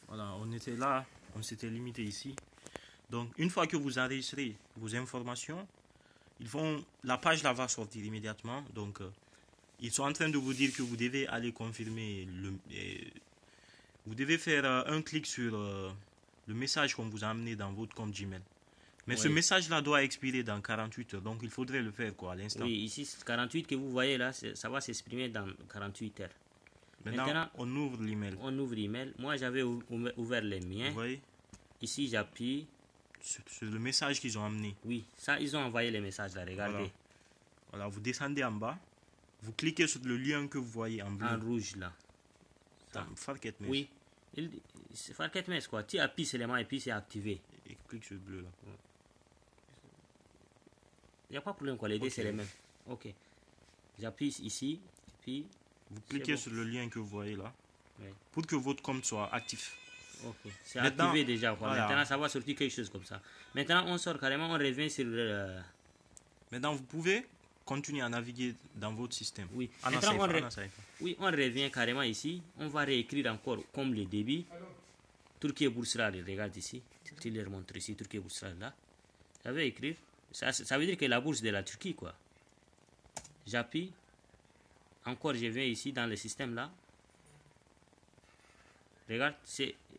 Voilà, on était là, on s'était limité ici. Donc, une fois que vous enregistrez vos informations, la page là va sortir immédiatement. Donc, ils sont en train de vous dire que vous devez aller confirmer vous devez faire un clic sur le message qu'on vous a amené dans votre compte Gmail. Mais ce Oui. message-là doit expirer dans 48 heures. Donc, il faudrait le faire quoi, à l'instant. Oui, ici 48 que vous voyez là, ça va s'exprimer dans 48 heures. Maintenant, on ouvre l'email. On ouvre l'email. Moi, j'avais ouvert les miens. Vous voyez? Ici, j'appuie. Sur le message qu'ils ont amené. Oui, ça, ils ont envoyé les messages là, regardez. Voilà, vous descendez en bas. Vous cliquez sur le lien que vous voyez en bleu. En rouge là. Oui. C'est Farket Mes quoi. Tu appuies seulement et puis c'est activé. Et clique sur le bleu là. Il n'y a pas de problème quoi, les deux c'est les mêmes. Ok. J'appuie ici. Et puis. Vous cliquez sur le lien que vous voyez là. Oui. Pour que votre compte soit actif. Ok. C'est activé déjà quoi. Voilà. Maintenant ça va sortir quelque chose comme ça. Maintenant on sort carrément, on revient sur le... Maintenant vous pouvez continuer à naviguer dans votre système. Oui. Maintenant, on revient carrément ici. On va réécrire encore comme le débit. Turquie Boursra, regarde ici. Tu leur montres ici, Turquie Boursra là. Ça veut écrire. Ça veut dire que la bourse de la Turquie quoi. J'appuie. Encore je viens ici dans le système là. Regarde,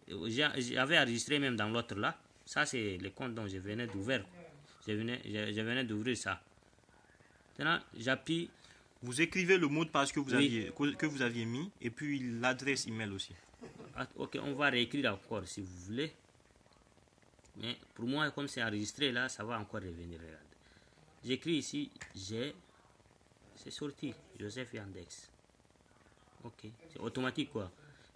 j'avais enregistré même dans l'autre là. Ça c'est le compte dont je venais d'ouvrir. Je venais d'ouvrir ça. Maintenant, j'appuie. Vous écrivez le mot de passe que vous aviez mis et puis l'adresse email aussi. Ok, on va réécrire encore si vous voulez. Mais pour moi, comme c'est enregistré là, ça va encore revenir. Regarde. J'écris ici, c'est sorti, Joseph Yandex. Ok, c'est automatique quoi.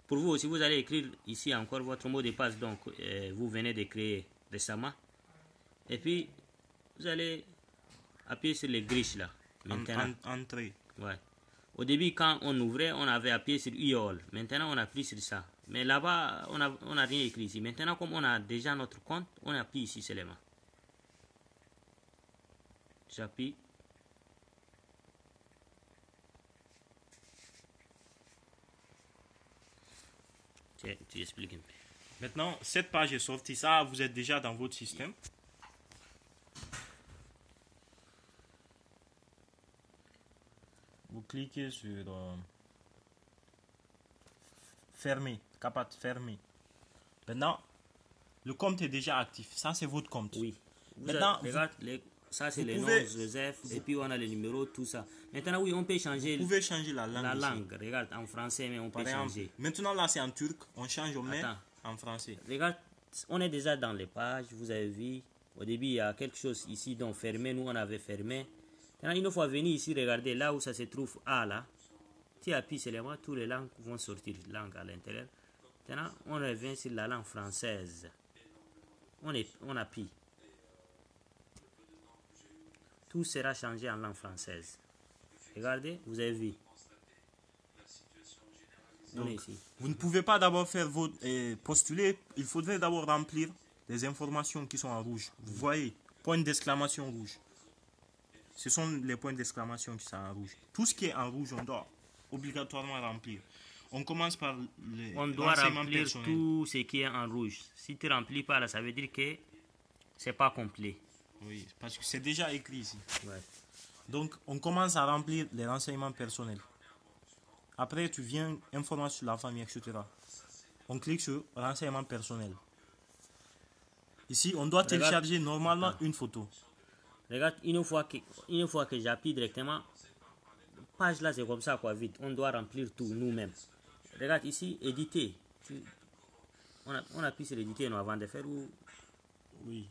Pour vous, si vous allez écrire ici encore votre mot de passe, donc vous venez de créer récemment. Et puis, vous allez appuyer sur les griches là. Maintenant. Entrée. Ouais. Au début, quand on ouvrait, on avait appuyé sur IOL. Maintenant, on appuie sur ça. Mais là-bas, on a rien écrit ici. Maintenant, comme on a déjà notre compte, on appuie ici seulement. J'appuie. Tiens, tu expliques un peu. Maintenant, cette page est sortie. Ça, vous êtes déjà dans votre système. Vous cliquez sur fermer, capat fermer. Maintenant, le compte est déjà actif. Ça, c'est votre compte. Oui. Maintenant, regarde, ça c'est les noms, Joseph, et puis on a les numéros, tout ça. Maintenant, oui, on peut changer. Vous pouvez changer la langue. La langue, regarde, en français, mais on peut changer. Maintenant, là, c'est en turc. On change, on met en français. Regarde, on est déjà dans les pages. Vous avez vu, au début, il y a quelque chose ici, donc fermé. Nous, on avait fermé. Maintenant, une fois venu ici, regardez, là où ça se trouve A, là. Tu appuies seulement, toutes les langues vont sortir, langue à l'intérieur. Maintenant, on revient sur la langue française. On appuie. Tout sera changé en langue française. Regardez, vous avez vu. Donc, ici. Vous ne pouvez pas d'abord faire votre postuler. Il faudrait d'abord remplir les informations qui sont en rouge. Vous voyez, point d'exclamation rouge. Ce sont les points d'exclamation qui sont en rouge. Tout ce qui est en rouge, on doit obligatoirement remplir. On commence par les on doit remplir tout ce qui est en rouge. Si tu ne remplis pas là, ça veut dire que c'est pas complet. Oui, parce que c'est déjà écrit ici. Ouais. Donc, on commence à remplir les renseignements personnels. Après, tu viens information sur la famille, etc. On clique sur renseignements personnels. Ici, on doit télécharger normalement une photo. Regarde, une fois que j'appuie directement, page là c'est comme ça quoi, vite. On doit remplir tout nous-mêmes. Regarde ici, éditer. On appuie sur éditer non, avant de faire ou... Oui,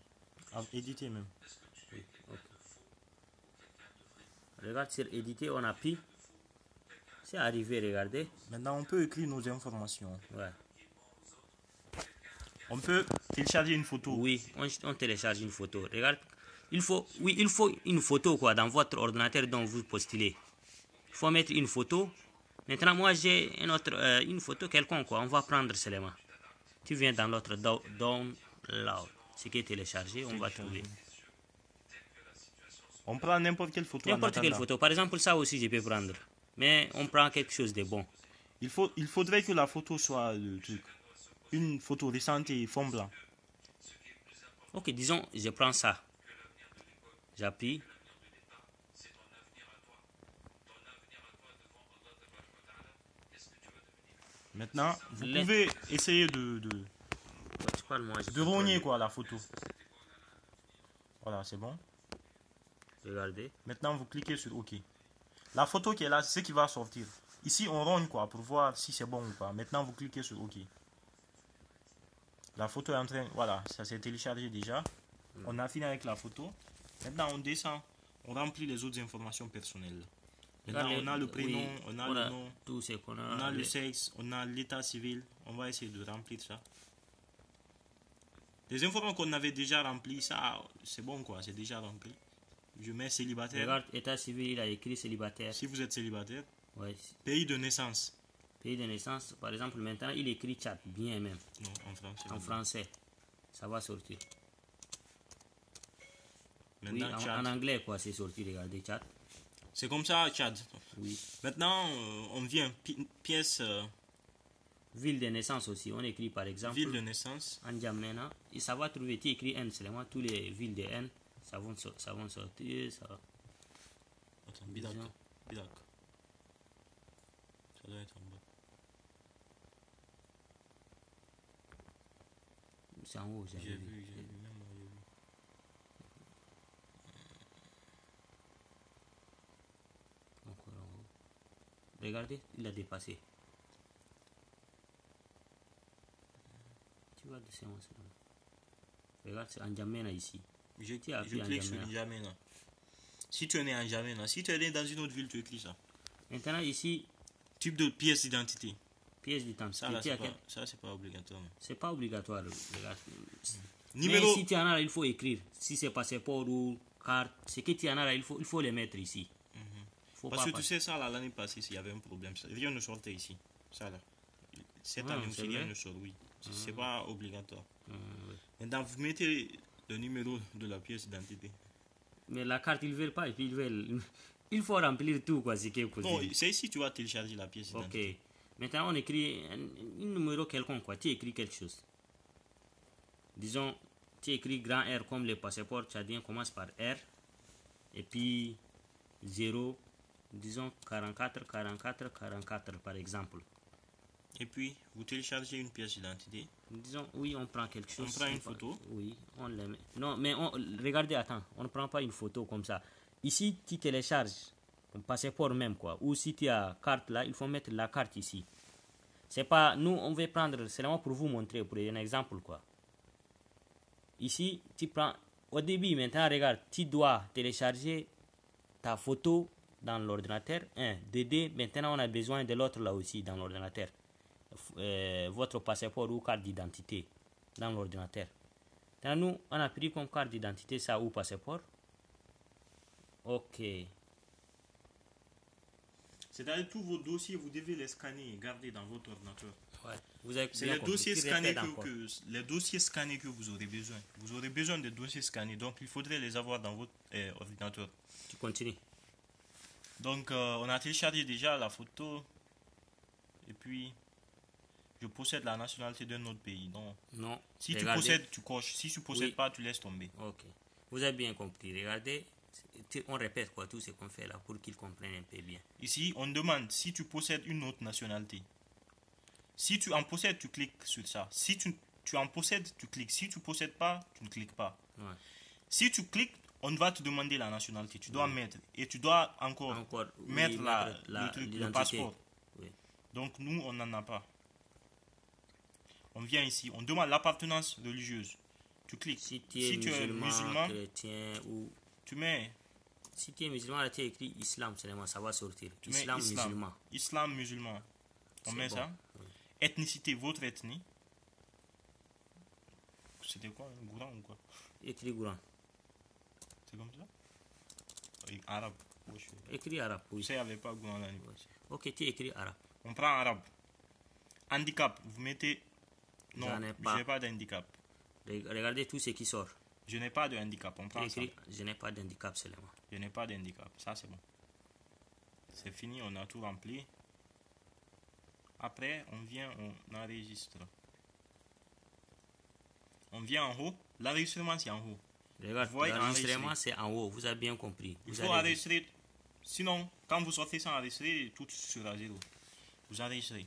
éditer même. Oui, ok. Regarde sur éditer, on appuie. C'est arrivé, regardez. Maintenant, on peut écrire nos informations. Ouais. On peut télécharger une photo. Oui, on télécharge une photo. Regarde, il faut une photo quoi dans votre ordinateur dont vous postulez. Il faut mettre une photo. Maintenant, moi j'ai une photo quelconque quoi. On va prendre seulement. Tu viens dans l'autre download. Ce qui est téléchargé, on va trouver. On prend n'importe quelle photo. N'importe quelle photo. Par exemple, ça aussi je peux prendre. Mais on prend quelque chose de bon. Il faudrait que la photo soit le truc. une photo récente et fond blanc. Ok, disons, je prends ça. J'appuie. Maintenant, vous pouvez essayer de Tu parles, moi, je rogner quoi la photo. Voilà, c'est bon. Regardez. Maintenant, vous cliquez sur OK. La photo qui est là, c'est ce qui va sortir. Ici, on rogne quoi pour voir si c'est bon ou pas. Maintenant, vous cliquez sur OK. La photo est en train... Voilà, ça s'est téléchargé déjà. On a fini avec la photo. Maintenant, on descend. On remplit les autres informations personnelles. Maintenant, on a le prénom, oui, on a le nom, tout ce qu'on a, on a le sexe, on a l'état civil. On va essayer de remplir ça. Les informations qu'on avait déjà remplies, ça, c'est bon quoi, c'est déjà rempli. Je mets célibataire. Regarde, état civil, il a écrit célibataire. Si vous êtes célibataire. Ouais. Pays de naissance. Pays de naissance, par exemple, maintenant, il écrit Tchad, bien même. Non, en français. En français, ça va sortir. Maintenant, oui, en anglais, quoi, c'est sorti, regardez, Tchad. C'est comme ça, Tchad. Oui. Maintenant, on vient pièce... ville de naissance aussi, on écrit par exemple... Ville de naissance. N'Djamena, et ça va trouver, tu écris N seulement, tous les villes de N, ça vont sortir, ça... Attends, Bidak. Bidak. Ça doit être en bas. C'est en haut, j'ai vu. Même moi, j'ai vu. Encore en haut. Regardez, il a dépassé. Tu vois, c'est en regarde, c'est N'Djamena ici. Je clique sur N'Djamena. Si tu es né en N'Djamena, si tu es né dans une autre ville, tu écris ça. Maintenant, ici... Type de pièce d'identité. Pièce d'identité. Ça, c'est pas obligatoire. C'est pas obligatoire. Regarde. Numéro... Mais si tu en as là, il faut écrire. Si c'est passeport ou carte, ce que tu en as là, il faut les mettre ici. Parce que tu sais, ça, l'année passée, il y avait un problème. Rien ne sortait ici. Ça, là. Cette année aussi, rien ne sort, oui. C'est pas obligatoire. Maintenant, vous mettez le numéro de la pièce d'identité. Mais la carte, ils veulent pas. Et puis, ils veulent... Il faut remplir tout, quoi. Non, c'est ici que tu vas télécharger la pièce d'identité. Ok. Maintenant, on écrit un numéro quelconque, quoi. Tu écris quelque chose. Disons, tu écris grand R comme le passeport tchadien commence par R. Et puis 0, disons 44, 44, 44 par exemple. Et puis, vous téléchargez une pièce d'identité. Disons, oui, on prend quelque chose. On prend une photo. Oui, on le met. Non, mais regardez, attends, on ne prend pas une photo comme ça. Ici, tu télécharges ton passeport même, quoi. Ou si tu as carte là, il faut mettre la carte ici. C'est pas, nous, on veut prendre, c'est vraiment pour vous montrer, pour un exemple, quoi. Ici, tu prends, au début, maintenant, regarde, tu dois télécharger ta photo dans l'ordinateur. DD, maintenant, on a besoin de l'autre là aussi, dans l'ordinateur. Votre passeport ou carte d'identité dans l'ordinateur. Nous, on a pris comme carte d'identité ça ou passeport. Ok. C'est-à-dire tous vos dossiers, vous devez les scanner et garder dans votre ordinateur. Ouais. C'est les dossiers scannés que vous aurez besoin. Vous aurez besoin de dossiers scannés, donc il faudrait les avoir dans votre ordinateur. Tu continues. Donc on a téléchargé déjà la photo. Et puis, je possède la nationalité d'un autre pays. Non. Si tu possèdes, tu coches. Si tu ne possèdes pas, tu laisses tomber. Ok. Vous avez bien compris. Regardez. On répète quoi, tout ce qu'on fait là pour qu'ils comprennent un peu bien. Ici, on demande si tu possèdes une autre nationalité. Si tu en possèdes, tu cliques sur ça. Si tu en possèdes, tu cliques. Si tu ne possèdes pas, tu ne cliques pas. Ouais. Si tu cliques, on va te demander la nationalité. Tu dois mettre. Et tu dois encore mettre le passeport. Oui. Donc nous, on n'en a pas. On vient ici. On demande l'appartenance religieuse. Tu cliques. Si tu es musulman, chrétien ou... Tu mets... Si tu es musulman, là tu as écrit islam seulement, ça va sortir. Musulman. Islam, musulman. On met ça. Oui. Ethnicité, votre ethnie. C'était quoi, un Gouran ou quoi? Écrit Gouran. C'est comme ça? Arabe. Écrit arabe, oui. Ça, il n'y avait pas Gouran là. Ok, tu écris arabe. On prend arabe. Handicap, vous mettez... Non, je n'ai pas d'handicap. Regardez tout ce qui sort. Je n'ai pas de handicap, on prend ça. Je n'ai pas d'handicap seulement. Je n'ai pas d'handicap, ça c'est bon. C'est fini, on a tout rempli. Après, on vient, on enregistre. On vient en haut. L'enregistrement, c'est en haut. Regarde, Vous voyez, l'enregistrement, c'est en haut. Vous avez bien compris. Il Vous faut allez- enregistrer. Sinon, quand vous sortez sans enregistrer, tout sera zéro. Vous enregistrez.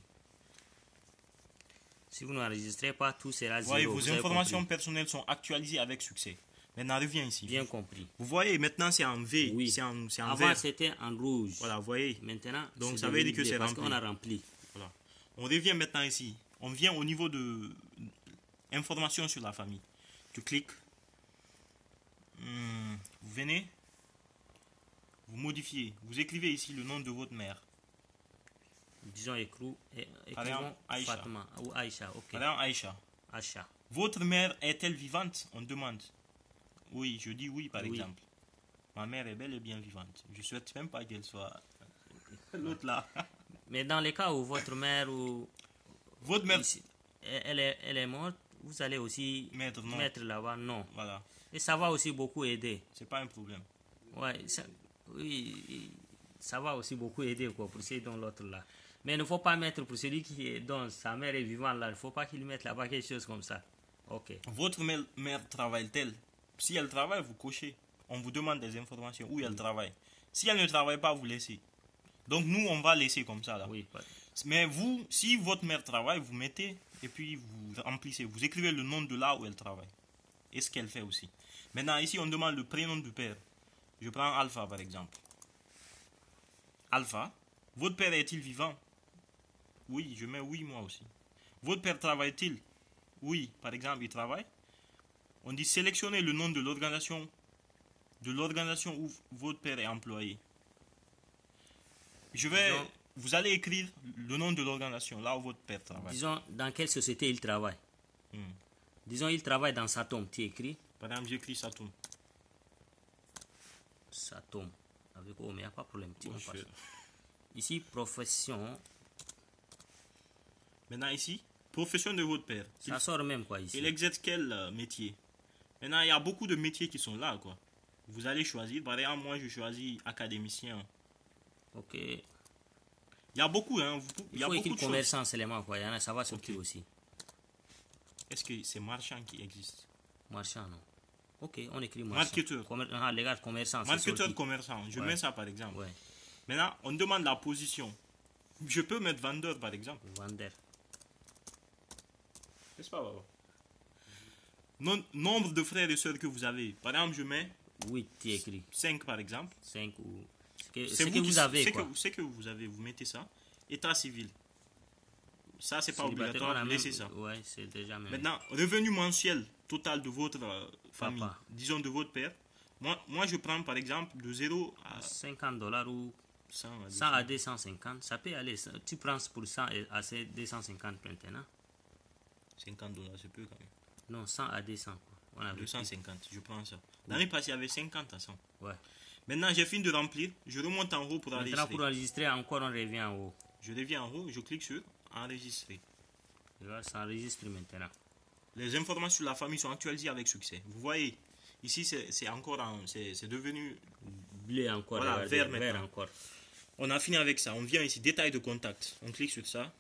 Si vous n'enregistrez pas, tout sera Vous voyez, zéro. vos Vous avez informations compris. personnelles sont actualisées avec succès. Maintenant, reviens ici. Bien compris. Vous voyez, maintenant, c'est en V. Oui. C'est en Avant, vert. c'était en rouge. Voilà, vous voyez. Maintenant, Donc, c'est ça veut devenu dire que bleu c'est parce rempli. qu'on a rempli. Voilà. On revient maintenant ici. On vient au niveau de information sur la famille. Tu cliques. Vous venez. Vous modifiez. Vous écrivez ici le nom de votre mère. Disons écrivons Aïcha. Fatma ou Aïcha. Ok. Madame Aïcha. Aïcha. Votre mère est-elle vivante? On demande. Oui, je dis oui par Oui. exemple. Ma mère est bel et bien vivante. Je souhaite même pas qu'elle soit l'autre là. Mais dans les cas où votre mère ou Votre mère. ici, elle est morte, vous allez aussi Mettre non. mettre là-bas non. Voilà. Et ça va aussi beaucoup aider. C'est pas un problème. Ouais, oui, ça va aussi beaucoup aider quoi, pour ceux dont l'autre là. Mais il ne faut pas mettre pour celui dont sa mère est vivante là, il ne faut pas qu'il mette là-bas quelque chose comme ça. Ok. Votre mère travaille-t-elle? Si elle travaille, vous cochez. On vous demande des informations où elle travaille. Si elle ne travaille pas, vous laissez. Donc nous, on va laisser comme ça là. Oui. Mais vous, si votre mère travaille, vous mettez et puis vous remplissez. Vous écrivez le nom de là où elle travaille. Et ce qu'elle fait aussi. Maintenant, ici, on demande le prénom du père. Je prends Alpha par exemple. Alpha, votre père est-il vivant? Oui, je mets oui moi aussi. Votre père travaille-t-il? Oui, par exemple, il travaille. On dit sélectionnez le nom de l'organisation où votre père est employé. Disons- Vous allez écrire le nom de l'organisation là où votre père travaille. Disons dans quelle société il travaille. Hmm. Disons il travaille dans Satom, tu écris Par exemple, j'écris Saturn. Satom. Avec O, mais il n'y a pas de problème. Bon, On passe. Ici, profession, Maintenant ici, profession de votre père. ça sort même quoi ici. Il exerce quel métier? Maintenant, il y a beaucoup de métiers qui sont là, quoi. Vous allez choisir. Par exemple, moi, je choisis académicien. Ok. Il y a beaucoup, hein. Il Il y a faut beaucoup écrire de choses. commerçant seulement quoi. Il y en a, ça va sortir Ok. aussi. Est-ce que c'est marchand qui existe? Marchand, non. Ok, on écrit marchand. Marketeur. Les gars, commerçant, c'est Marketeur, sorti. commerçant. Je Ouais. mets ça, par exemple. Ouais, Maintenant, on demande la position. Je peux mettre vendeur, par exemple. vendeur. N'est-ce pas, Baba? Nombre de frères et sœurs que vous avez. Par exemple, je mets 8, tu écris. 5, par exemple. 5 ou... Ce C'est que vous avez, c'est quoi. c'est que vous avez, vous mettez ça. État civil. Ça, c'est pas Célibataire, on obligatoire, a laissez même- ça. Ouais, c'est déjà même. Maintenant, revenu mensuel total de votre famille, Papa. disons de votre père. Moi, je prends par exemple de 0 à $50 ou 100. à 100 à 250, ça peut aller. Tu prends pour 100 à 250 maintenant. $50, c'est peu quand même. Non, 100 à 200. Quoi. On a vu. 250, je prends ça. L'année passée, il y avait 50 à 100. Ouais. Maintenant, j'ai fini de remplir. Je remonte en haut pour Maintenant, enregistrer. pour enregistrer, encore, on revient en haut. Je reviens en haut, je clique sur enregistrer. Là, ça enregistre maintenant. Les informations sur la famille sont actualisées avec succès. Vous voyez, ici, c'est encore c'est devenu. Bleu encore, Voilà, regardez, vert maintenant. encore. On a fini avec ça. On vient ici, détail de contact. On clique sur ça.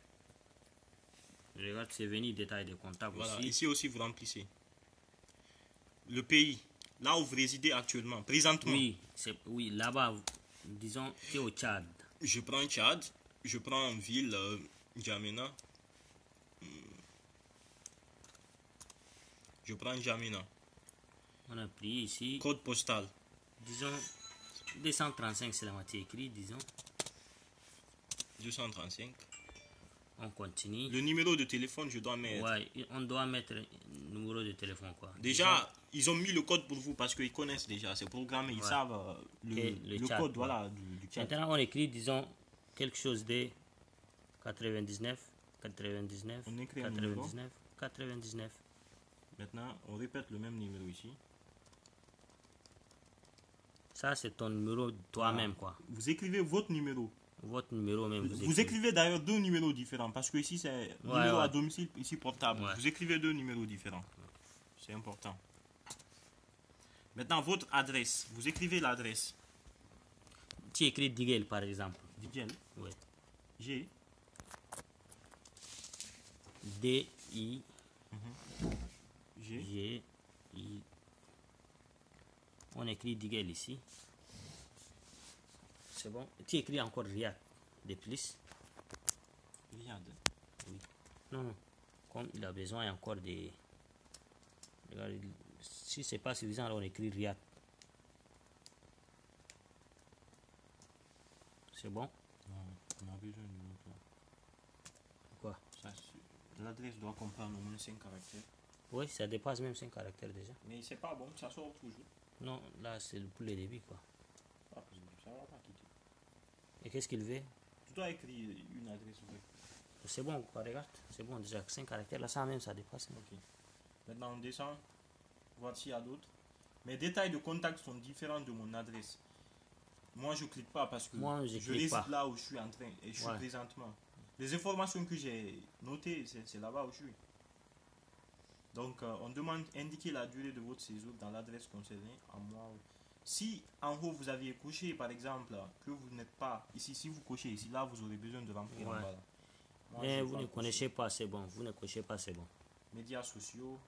Regarde, c'est venu détail de comptable Voilà, aussi. ici aussi, vous remplissez. Le pays, là où vous résidez actuellement, présentement. Oui, là-bas, disons, tu es au Tchad. Je prends Tchad, je prends ville N'Djamena. Je prends N'Djamena. On a pris ici, Code postal. disons, 235, c'est la moitié écrit, disons. 235. On continue. Le numéro de téléphone, je dois mettre. Ouais, on doit mettre un numéro de téléphone, quoi. Déjà, ils ont mis le code pour vous parce qu'ils connaissent déjà. C'est programmé, ils Ouais. savent Et le le chat, code ouais. voilà, du chat. Maintenant, on écrit, disons, quelque chose de 99, 99, On écrit un numéro. 99, 99. Maintenant, on répète le même numéro ici. Ça, c'est ton numéro toi-même, quoi. Vous écrivez votre numéro. Votre numéro même. Vous écrivez d'ailleurs deux numéros différents parce que ici c'est numéro à domicile, ici portable. Ouais. Vous écrivez deux numéros différents. C'est important. Maintenant, votre adresse. Vous écrivez l'adresse. Tu écris Digel, par exemple. Digel. Ouais. G. D-I. G, I. On écrit Digel ici. C'est bon. Tu écris encore Riyad de plus. Riyad. Oui. Non. Comme il a besoin encore de... Regarde, si c'est pas suffisant, alors on écrit Riyad. C'est bon? Non, on a besoin d'une autre là. Quoi? L'adresse doit comprendre au moins 5 caractères. Oui, ça dépasse même 5 caractères déjà. Mais c'est pas bon, ça sort toujours. Non, là c'est pour le début quoi. Ah, ça va pas quitter. Et qu'est-ce qu'il veut? Tu dois écrire une adresse vraie. C'est bon quoi, regarde. C'est bon déjà, 5 caractères, là ça même ça dépasse. Ok. Maintenant on descend. Voir s'il y a d'autres. Mes détails de contact sont différents de mon adresse. Moi je clique pas parce que je réside là où je suis en train et je suis présentement. Les informations que j'ai notées, c'est là-bas où je suis. Donc on demande indiquer la durée de votre séjour dans l'adresse concernée en mois. Si en haut vous aviez coché par exemple que vous n'êtes pas ici, si vous cochez ici, là vous aurez besoin de remplir en bas. Là. Moi, mais vous ne connaissez pas, c'est bon. Vous ne cochez pas, c'est bon. Médias sociaux.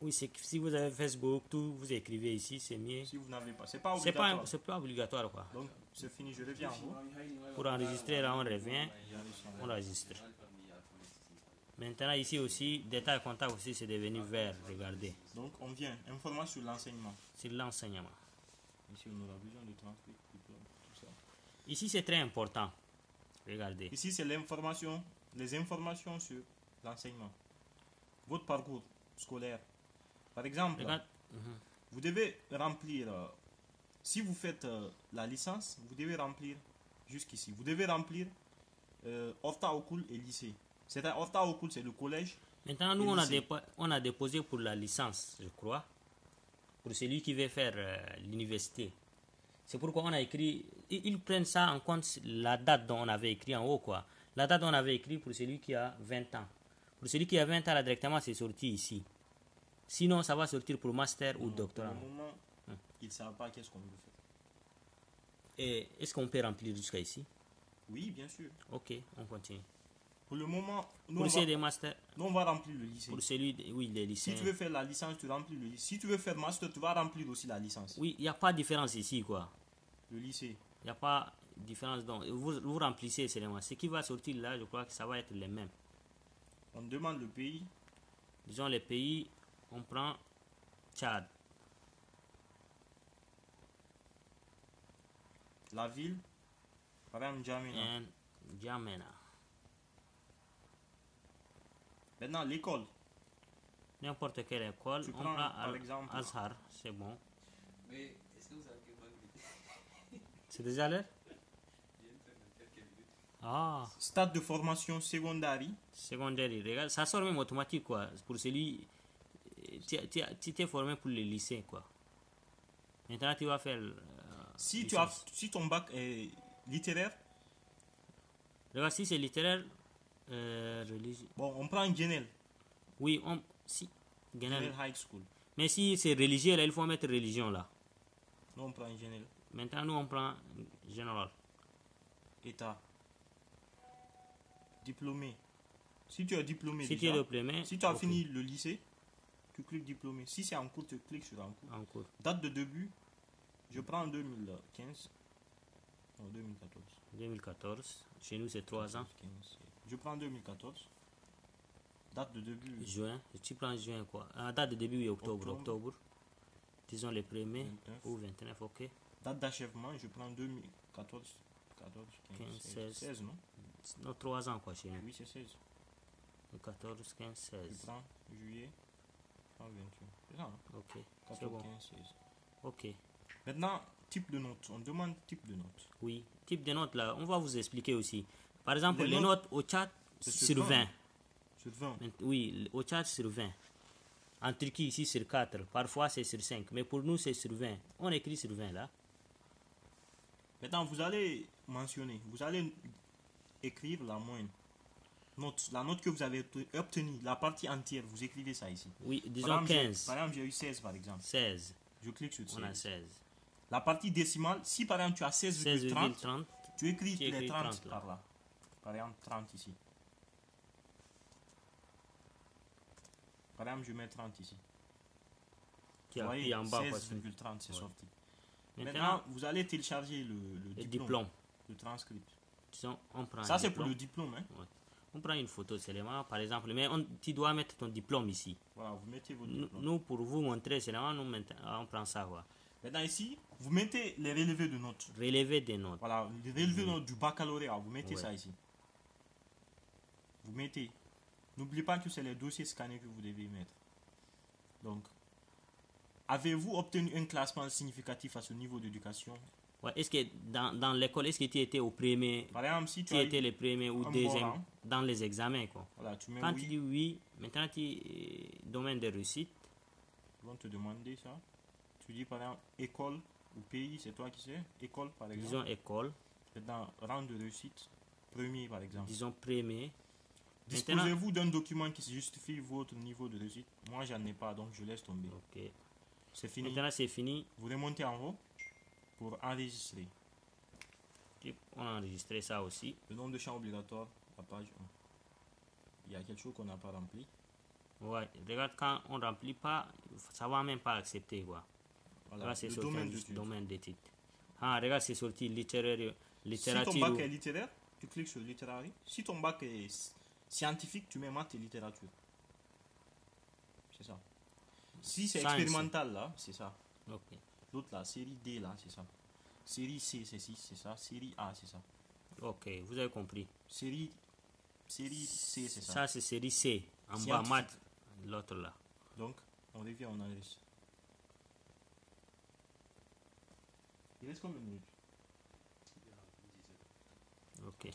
Oui, si vous avez Facebook, tout, vous écrivez ici, c'est mieux. Si vous n'avez pas, c'est pas obligatoire. C'est pas obligatoire quoi. Donc c'est fini, je reviens en haut. Pour enregistrer, là on revient, on enregistre. Maintenant ici aussi, détail contact aussi c'est devenu vert, regardez. Donc on vient, information sur l'enseignement. Sur l'enseignement. Ici on aura besoin de transcrire tout ça. Ici c'est très important, regardez. Ici c'est l'information, les informations sur l'enseignement. Votre parcours scolaire. Par exemple, vous devez remplir, si vous faites la licence, vous devez remplir jusqu'ici. Vous devez remplir Orta Okul et lycée. C'est-à-dire Orta Okul, c'est le collège. Maintenant, nous, on a déposé pour la licence, je crois, pour celui qui veut faire l'université. C'est pourquoi on a écrit, ils prennent ça en compte, la date dont on avait écrit en haut, quoi. La date dont on avait écrit pour celui qui a 20 ans. Pour celui qui a 20 ans, là, directement, c'est sorti ici. Sinon, ça va sortir pour master ou doctorat. Pour le moment, ils ne savent pas qu'est-ce qu'on veut faire. Et est-ce qu'on peut remplir jusqu'à ici? Oui, bien sûr. Ok, on continue. Pour le moment, nous, on va remplir le lycée. Pour celui, oui, les lycéens. Si tu veux faire la licence, tu remplis le lycée. Si tu veux faire master, tu vas remplir aussi la licence. Oui, il n'y a pas de différence ici, quoi. Le lycée. Il n'y a pas de différence. Donc, vous remplissez seulement. Ce qui va sortir là, je crois que ça va être les mêmes. On demande le pays. Disons les pays, on prend Tchad. La ville, par exemple N'Djamena. N'Djamena. Maintenant, l'école. N'importe quelle école, tu on prends, prend par exemple Azhar, c'est bon. Mais est-ce que vous avez quelque C'est déjà l'heure? Ah. Stade de formation secondaire. Secondaire, regarde, ça sort même automatique, quoi. Pour celui, tu t'es formé pour le lycée, quoi. Maintenant, tu vas faire. Si ton bac est littéraire. Regarde, si c'est littéraire, religieux. Bon, on prend une Guenel. Oui, Guenel High School. Mais si c'est religieux, là, il faut mettre religion, là. Nous, on prend une Guenel. Maintenant, nous, on prend général. État. Diplômé. Si tu es diplômé, si tu es diplômé, si tu as fini le lycée, tu cliques diplômé. Si c'est en cours, tu cliques sur en cours. En cours. Date de début, je prends 2015. Non, 2014. 2014. Chez nous, c'est 3 ans. 15. Je prends 2014. Date de début. Juin. Tu prends juin, quoi. Date de début, oui, octobre. Disons les premiers 29. Ou 29, ok. Date d'achèvement, je prends 2014. 14, 15, 16, non? Non, 3 ans, quoi, chez nous. Oui, c'est 16. 14, 15, 16. Je prends juillet, je prends 28. C'est ça, hein? Ok. 14, bon. 15, 16. Ok. Maintenant, type de note. On demande type de note. Oui, type de note, là, on va vous expliquer aussi. Par exemple, les notes au chat sur 20. Sur 20. Oui, au chat sur 20. En Turquie, ici, sur 4. Parfois, c'est sur 5. Mais pour nous, c'est sur 20. On écrit sur 20, là. Maintenant, vous allez mentionner, vous allez écrire la moyenne. La note que vous avez obtenue, la partie entière, vous écrivez ça ici. Oui, disons 15. Par exemple, j'ai eu 16 par exemple. 16. Je clique sur 16. On a 16. La partie décimale, si par exemple tu as 16,30, tu écris les 30 par là. Par exemple, 30 ici. Par exemple, je mets 30 ici. Qui Vous a voyez, pris en bas. Quoi, 16,30, c'est Ouais. sorti. Maintenant, Maintenant, vous allez télécharger le le diplôme, diplôme. le transcript. Disons, on prend Ça, un c'est pour diplôme. le diplôme. Hein. Ouais. On prend une photo seulement, par exemple, mais tu dois mettre ton diplôme ici. Voilà, vous mettez votre Nous, diplôme. nous, pour vous montrer seulement, on prend ça. Quoi. Maintenant, ici, vous mettez les relevés de notes. Relever des notes. Voilà, les relevés de notes du baccalauréat, vous mettez Ouais. ça ici. Vous mettez. N'oubliez pas que c'est les dossiers scannés que vous devez mettre. Donc, avez-vous obtenu un classement significatif à ce niveau d'éducation? Ouais, est-ce que dans l'école, est-ce que tu étais au premier, Par exemple, si tu tu as étais eu le premier ou un deuxième bon rang. dans les examens quoi. Voilà, tu mets Quand oui, tu dis oui, maintenant tu domaine de réussite, ils vont te demander ça. Tu dis par exemple école ou pays, c'est toi qui sais. École par exemple. disons école, Maintenant, rang de réussite, premier par exemple. disons premier. Disposez-vous d'un document qui justifie votre niveau de réussite? Moi, j'en ai pas, donc je laisse tomber. Ok. C'est fini. Maintenant c'est fini. Vous remontez en haut pour enregistrer. On a enregistré ça aussi. Le nombre de champs obligatoires, la page 1. Il y a quelque chose qu'on n'a pas rempli. Ouais, regarde quand on remplit pas, ça va même pas accepter quoi. Voilà, Là c'est le sorti domaine en d'études. domaine d'études. Ah, regarde c'est sorti littéraire, Si ton littérature. bac est littéraire, tu cliques sur littéraire. Si ton bac est scientifique, tu mets maths et littérature. C'est ça. Si c'est Science. expérimental, là, c'est ça. Ok. L'autre, là, série D, là, c'est ça. Série C, c'est 6, c'est ça. Série A, c'est ça. Ok, vous avez compris. Série C, c'est ça. Ça c'est série C. En bas Scientifique. maths, l'autre là. Donc, on revient, on enregistre. Il reste combien de minutes? Ok.